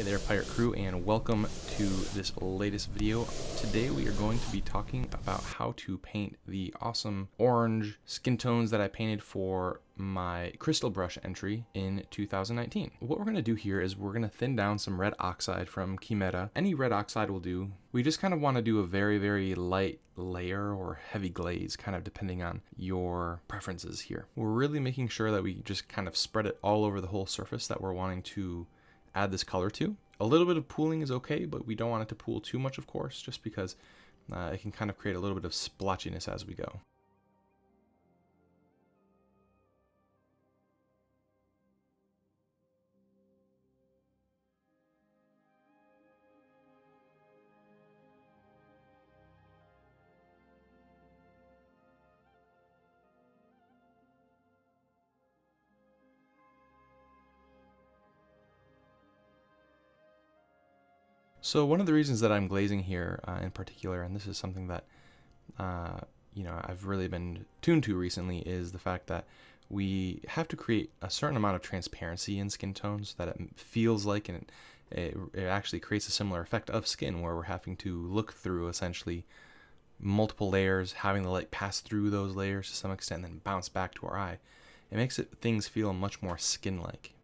Hey there, Pirate Crew, and welcome to this latest video. Today we are going to be talking about how to paint the awesome orange skin tones that I painted for my crystal brush entry in 2019. What we're going to do here is we're going to thin down some red oxide from Chimera. Any red oxide will do. We just kind of want to do a very light layer or heavy glaze, kind of depending on your preferences here. We're really making sure that we just kind of spread it all over the whole surface that we're wanting to add this color to. A little bit of pooling is okay, but we don't want it to pool too much, of course, just because it can kind of create a little bit of splotchiness as we go. So one of the reasons that I'm glazing here in particular, and this is something that I've really been tuned to recently, is the fact that we have to create a certain amount of transparency in skin tones that it feels like, and it actually creates a similar effect of skin where we're having to look through essentially multiple layers, having the light pass through those layers to some extent and then bounce back to our eye. It makes things feel much more skin-like.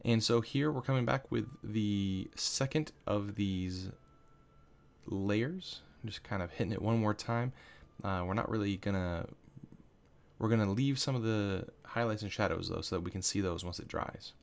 And so here we're coming back with the second of these layers, just kind of hitting it one more time. We're not really gonna, we're gonna leave some of the highlights and shadows though, so that we can see those once it dries.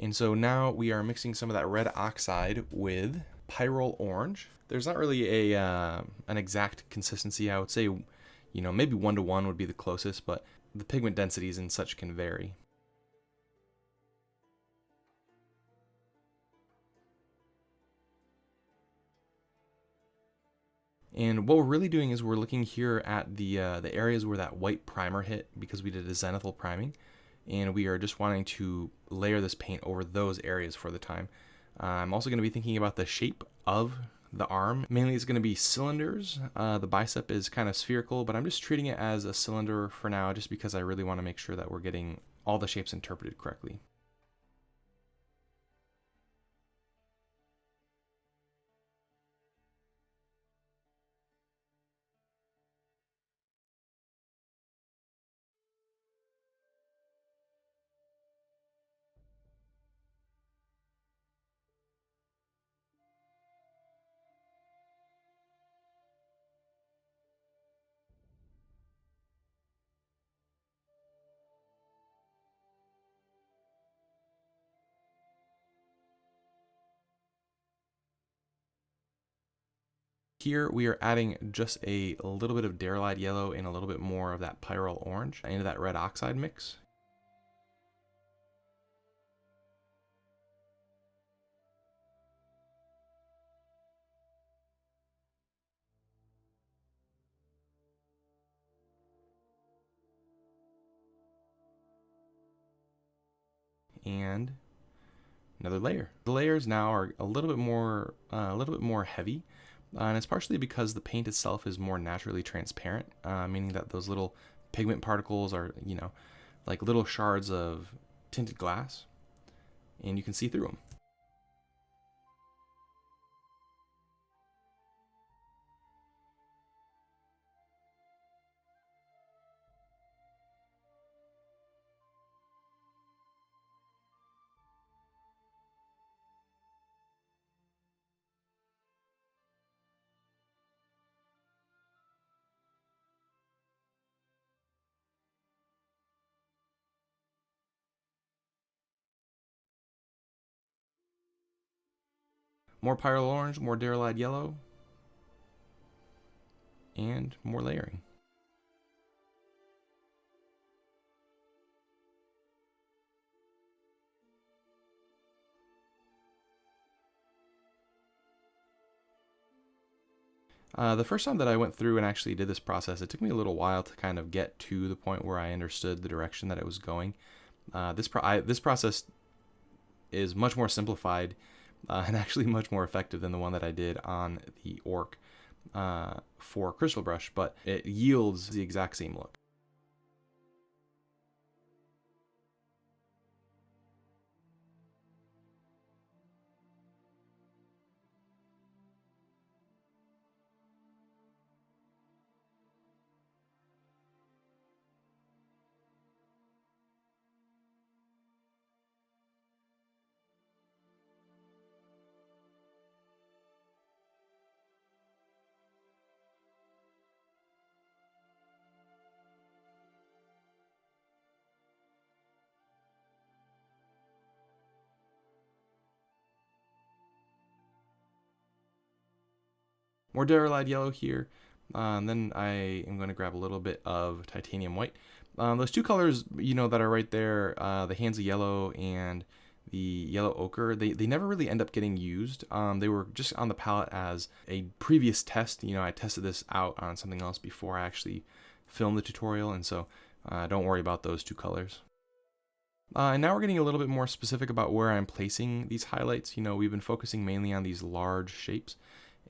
And so now we are mixing some of that red oxide with pyrrole orange. There's not really an exact consistency. I would say, maybe 1-to-1 would be the closest, but the pigment densities and such can vary. And what we're really doing is we're looking here at the areas where that white primer hit, because we did a zenithal priming, and we are just wanting to layer this paint over those areas for the time. I'm also going to be thinking about the shape of the arm. Mainly it's going to be cylinders. The bicep is kind of spherical, but I'm just treating it as a cylinder for now, just because I really want to make sure that we're getting all the shapes interpreted correctly. Here we are adding just a little bit of Darylite yellow and a little bit more of that pyrrole orange into that red oxide mix. And another layer. The layers now are a little bit more heavy, and it's partially because the paint itself is more naturally transparent, meaning that those little pigment particles are, like little shards of tinted glass, and you can see through them. More pyrrole orange, more derylide yellow, and more layering. The first time that I went through and actually did this process, it took me a little while to kind of get to the point where I understood the direction that it was going. This process is much more simplified and actually much more effective than the one that I did on the Orc for Crystal Brush, but it yields the exact same look. More derylide yellow here. Then I am going to grab a little bit of titanium white. Those two colors, that are right there, the Hansa yellow and the yellow ochre, they never really end up getting used. They were just on the palette as a previous test. I tested this out on something else before I actually filmed the tutorial, and so don't worry about those two colors. And now we're getting a little bit more specific about where I'm placing these highlights. We've been focusing mainly on these large shapes,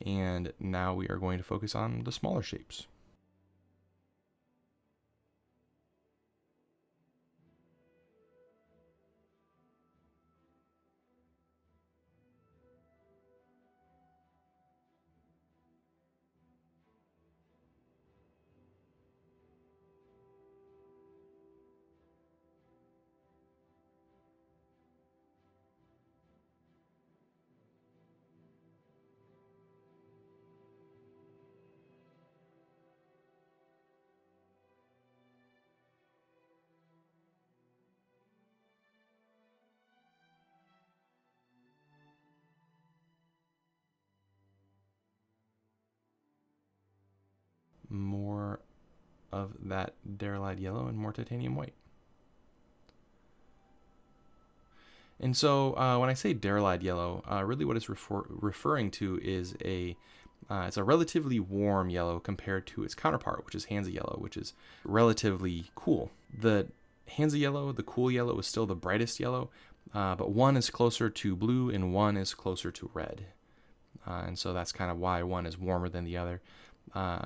and now we are going to focus on the smaller shapes. More of that derylide yellow and more titanium white. And so when I say derylide yellow, really what it's referring to is it's a relatively warm yellow compared to its counterpart, which is Hansa yellow, which is relatively cool. The Hansa yellow, the cool yellow, is still the brightest yellow, but one is closer to blue and one is closer to red. And so that's kind of why one is warmer than the other.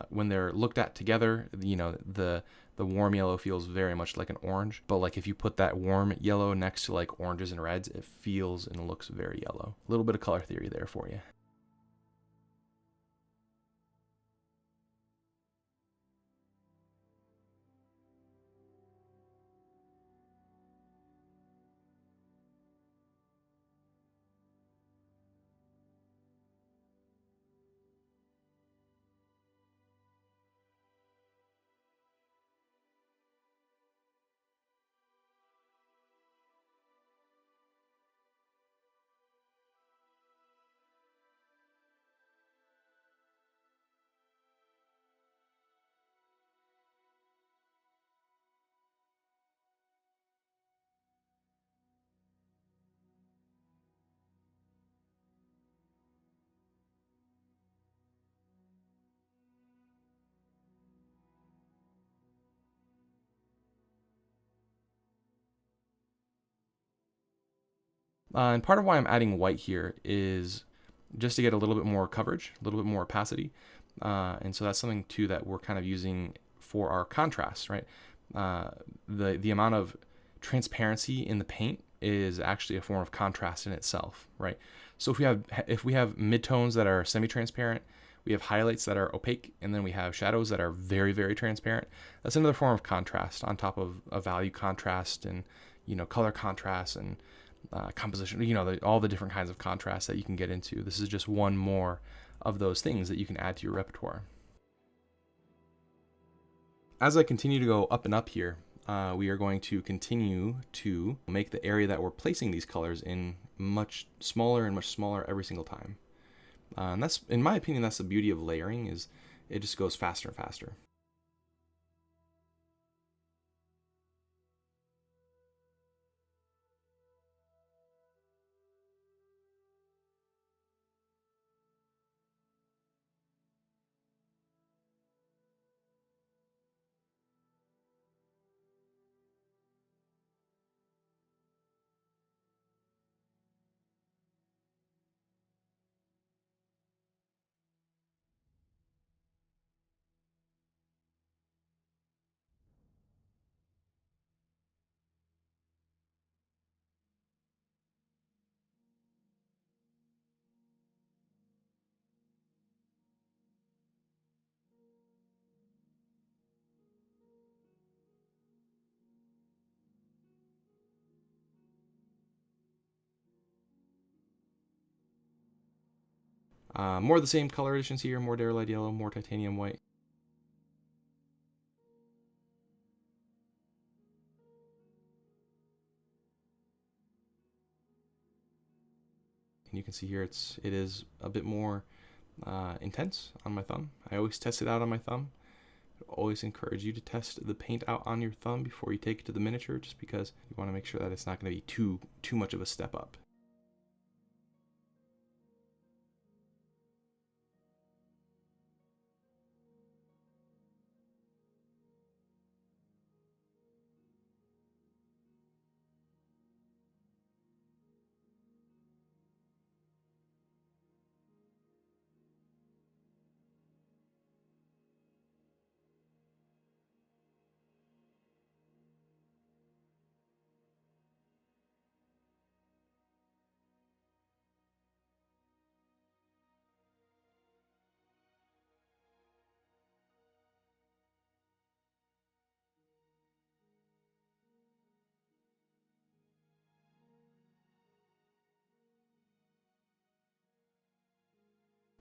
When they're looked at together, the warm yellow feels very much like an orange, but like if you put that warm yellow next to like oranges and reds, it feels and looks very yellow. A little bit of color theory there for you. And part of why I'm adding white here is just to get a little bit more coverage, a little bit more opacity. And so that's something too that we're kind of using for our contrast, right? The amount of transparency in the paint is actually a form of contrast in itself, right? So if we have midtones that are semi-transparent, we have highlights that are opaque, and then we have shadows that are very, very transparent. That's another form of contrast on top of a value contrast and color contrast and composition, all the different kinds of contrast that you can get into. This is just one more of those things that you can add to your repertoire. As I continue to go up and up here, we are going to continue to make the area that we're placing these colors in much smaller and much smaller every single time. And that's, in my opinion, that's the beauty of layering, is it just goes faster and faster. More of the same color additions here, more Darylite Yellow, more Titanium White. And you can see here it is a bit more intense on my thumb. I always test it out on my thumb. I always encourage you to test the paint out on your thumb before you take it to the miniature, just because you want to make sure that it's not going to be too much of a step up.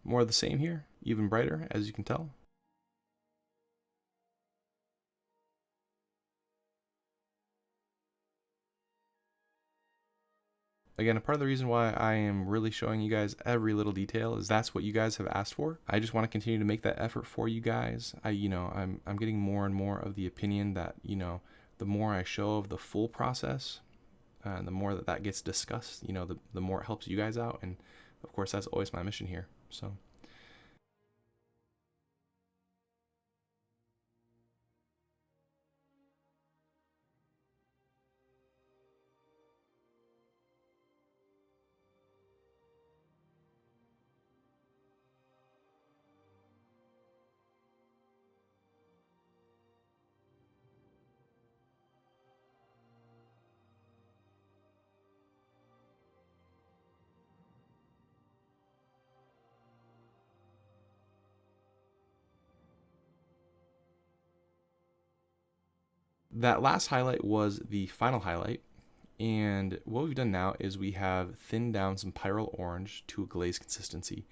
More of the same here, even brighter, as you can tell. Again, a part of the reason why I am really showing you guys every little detail is that's what you guys have asked for. I just want to continue to make that effort for you guys. I'm getting more and more of the opinion that, the more I show of the full process, and the more that gets discussed, the more it helps you guys out. And of course, that's always my mission here. So. That last highlight was the final highlight, and what we've done now is we have thinned down some Pyrrole Orange to a glaze consistency,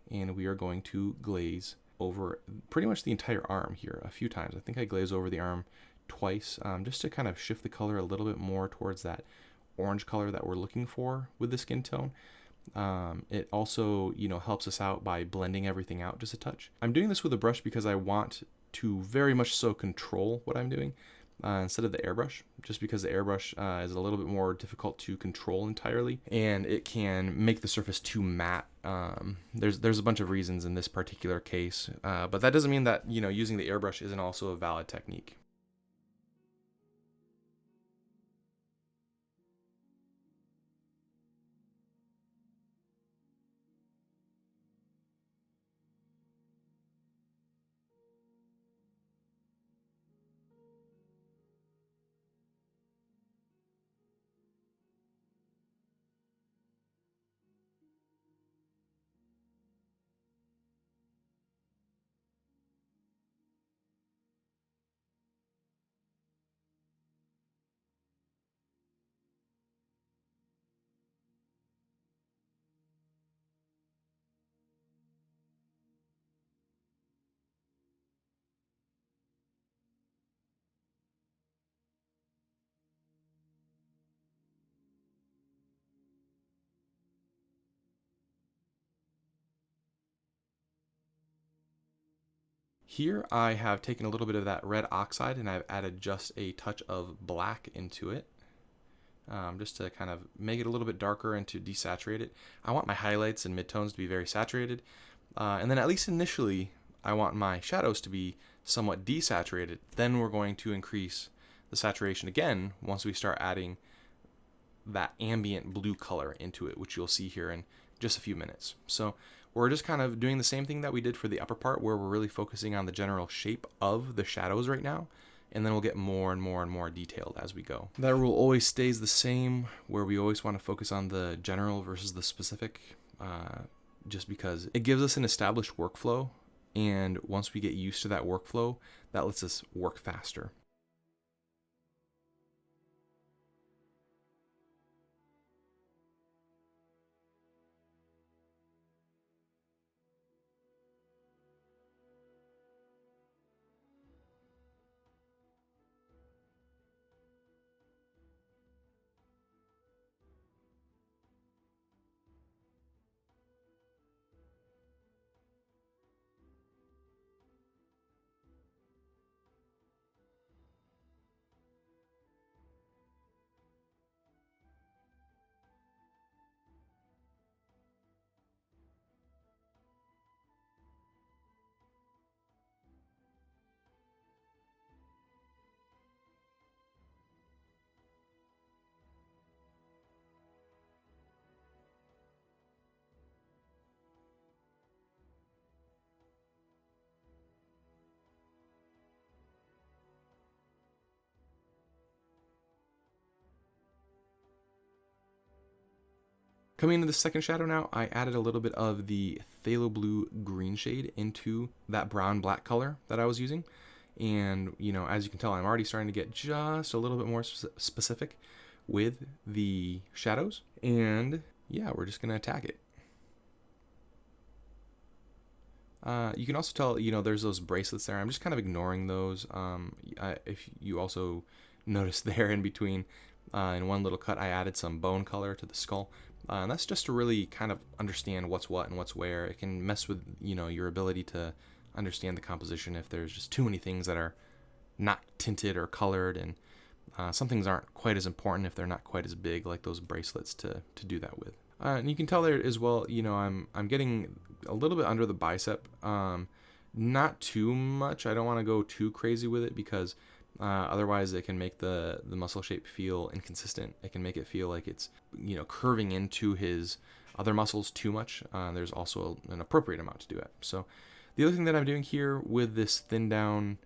and we are going to glaze over pretty much the entire arm here a few times. I think I glazed over the arm twice, just to kind of shift the color a little bit more towards that orange color that we're looking for with the skin tone. It also, helps us out by blending everything out just a touch. I'm doing this with a brush because I want to very much so control what I'm doing. Instead of the airbrush, just because the airbrush is a little bit more difficult to control entirely, and it can make the surface too matte. There's a bunch of reasons in this particular case, but that doesn't mean that using the airbrush isn't also a valid technique. Here I have taken a little bit of that red oxide and I've added just a touch of black into it, just to kind of make it a little bit darker and to desaturate it. I want my highlights and midtones to be very saturated, and then at least initially I want my shadows to be somewhat desaturated. Then we're going to increase the saturation again once we start adding that ambient blue color into it, which you'll see here in just a few minutes. So we're just kind of doing the same thing that we did for the upper part, where we're really focusing on the general shape of the shadows right now, and then we'll get more and more and more detailed as we go. That rule always stays the same, where we always want to focus on the general versus the specific, just because it gives us an established workflow, and once we get used to that workflow, that lets us work faster. Coming into the second shadow now, I added a little bit of the phthalo blue green shade into that brown black color that I was using. And, you know, as you can tell, I'm already starting to get just a little bit more specific with the shadows. And yeah, we're just going to attack it. You can also tell, you know, there's those bracelets there. I'm just kind of ignoring those. If you also notice there in between, in one little cut, I added some bone color to the skull. And that's just to really kind of understand what's what and what's where. It can mess with, you know, your ability to understand the composition if there's just too many things that are not tinted or colored, and some things aren't quite as important if they're not quite as big, like those bracelets, to do that with. And you can tell there as well, you know, I'm getting a little bit under the bicep, not too much. I don't want to go too crazy with it, because otherwise it can make the muscle shape feel inconsistent. It can make it feel like it's, you know, curving into his other muscles too much. There's also an appropriate amount to do it. So the other thing that I'm doing here with this thin down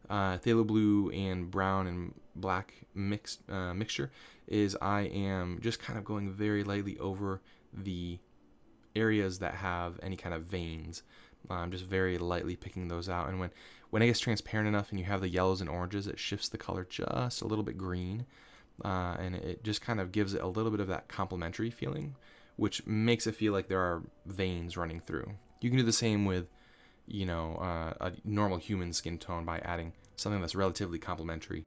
phthalo blue and brown and black mixture is I am just kind of going very lightly over the areas that have any kind of veins. I'm just very lightly picking those out, and when it gets transparent enough and you have the yellows and oranges, it shifts the color just a little bit green, and it just kind of gives it a little bit of that complementary feeling, which makes it feel like there are veins running through. You can do the same with, you know, a normal human skin tone by adding something that's relatively complementary.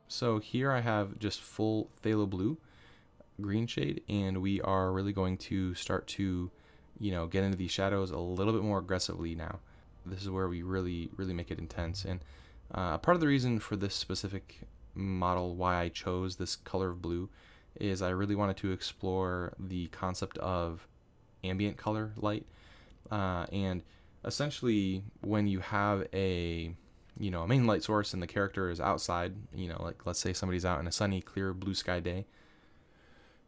So here I have just full phthalo blue green shade, and we are really going to start to, get into these shadows a little bit more aggressively now. This is where we really make it intense. And part of the reason for this specific model, why I chose this color of blue, is I really wanted to explore the concept of ambient color light. And essentially, when you have a main light source and the character is outside, like let's say somebody's out in a sunny, clear, blue sky day,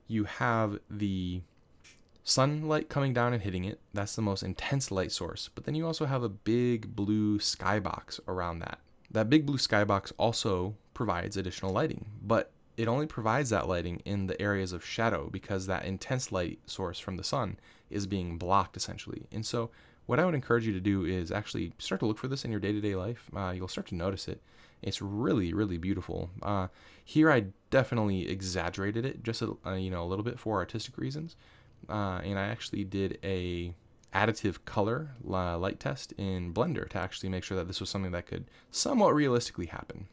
you have the sunlight coming down and hitting it. That's the most intense light source. But then you also have a big blue skybox around that. That big blue skybox also provides additional lighting, but it only provides that lighting in the areas of shadow because that intense light source from the sun is being blocked essentially. And so what I would encourage you to do is actually start to look for this in your day-to-day life. You'll start to notice it. It's really beautiful. Here I definitely exaggerated it just a little bit for artistic reasons, and I actually did a additive color light test in Blender to actually make sure that this was something that could somewhat realistically happen.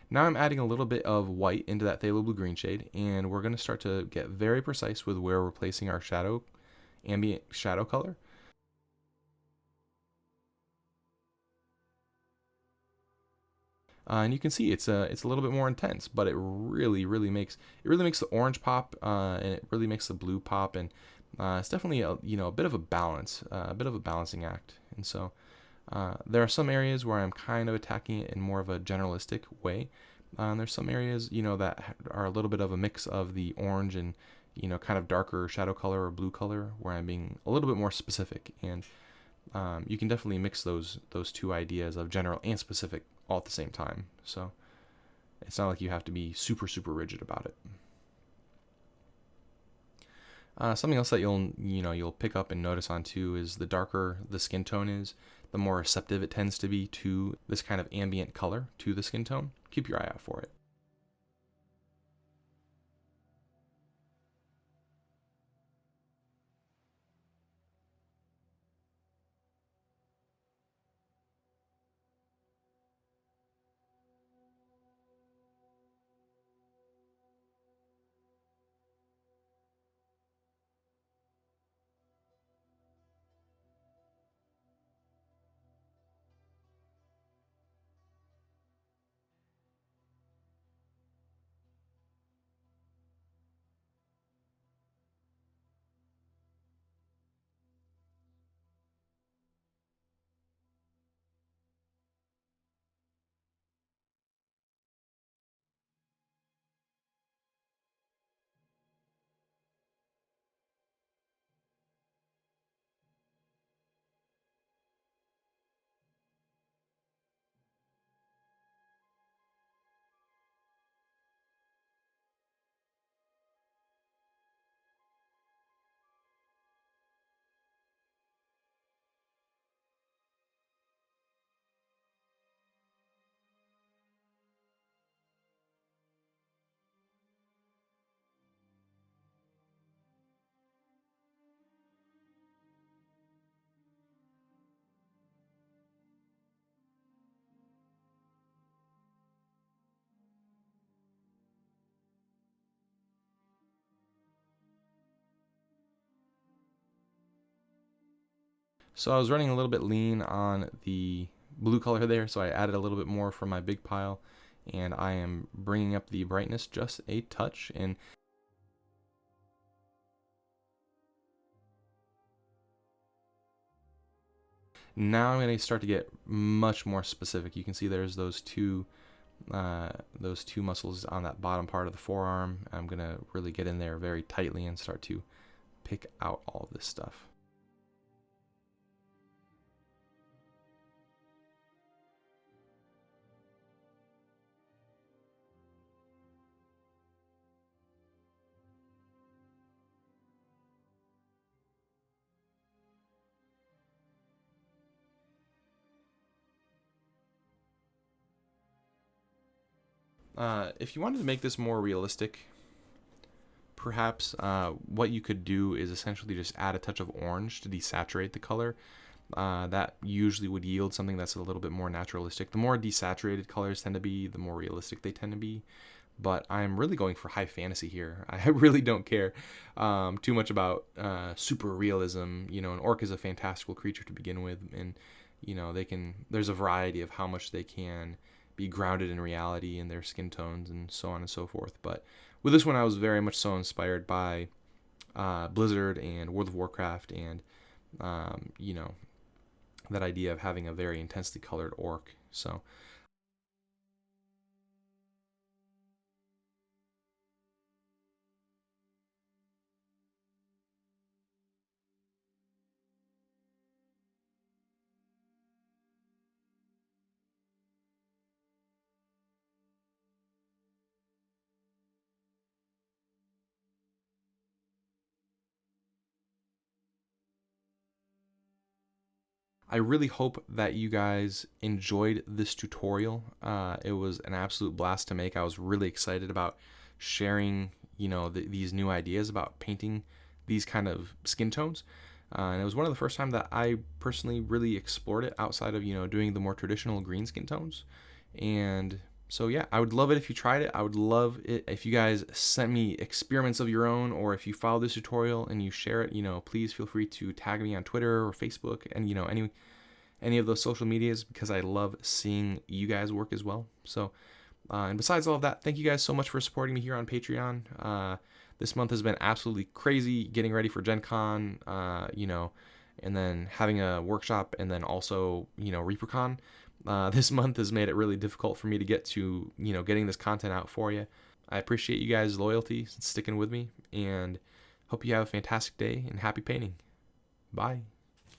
Now I'm adding a little bit of white into that phthalo blue green shade, and we're going to start to get very precise with where we're placing our ambient shadow color. And you can see it's a little bit more intense, but it really makes the orange pop, and it really makes the blue pop, and it's definitely a bit of a balance, a bit of a balancing act. And so there are some areas where I'm kind of attacking it in more of a generalistic way. And there's some areas that are a little bit of a mix of the orange and kind of darker shadow color or blue color, where I'm being a little bit more specific. And you can definitely mix those two ideas of general and specific all at the same time. So it's not like you have to be super rigid about it. Something else that you'll pick up and notice on too is the darker the skin tone is, the more receptive it tends to be to this kind of ambient color to the skin tone. Keep your eye out for it. So I was running a little bit lean on the blue color there, so I added a little bit more from my big pile, and I am bringing up the brightness just a touch. And now I'm going to start to get much more specific. You can see there's those two muscles on that bottom part of the forearm. I'm going to really get in there very tightly and start to pick out all of this stuff. If you wanted to make this more realistic, perhaps what you could do is essentially just add a touch of orange to desaturate the color. That usually would yield something that's a little bit more naturalistic. The more desaturated colors tend to be, the more realistic they tend to be. But I'm really going for high fantasy here. I really don't care too much about super realism. You know, an orc is a fantastical creature to begin with, and you know there's a variety of how much they can be grounded in reality in their skin tones and so on and so forth. But with this one, I was very much so inspired by Blizzard and World of Warcraft, and you know, that idea of having a very intensely colored orc. So I really hope that you guys enjoyed this tutorial. It was an absolute blast to make. I was really excited about sharing, you know, these new ideas about painting these kind of skin tones. And it was one of the first time that I personally really explored it outside of, you know, doing the more traditional green skin tones. And so yeah, I would love it if you tried it. I would love it if you guys sent me experiments of your own, or if you follow this tutorial and you share it, you know, please feel free to tag me on Twitter or Facebook, and you know, any of those social medias, because I love seeing you guys work as well. So and besides all of that, thank you guys so much for supporting me here on Patreon. This month has been absolutely crazy, getting ready for Gen Con, you know, and then having a workshop, and then also, you know, ReaperCon. This month has made it really difficult for me to get to, you know, getting this content out for you. I appreciate you guys' loyalty and sticking with me, and hope you have a fantastic day and happy painting. Bye.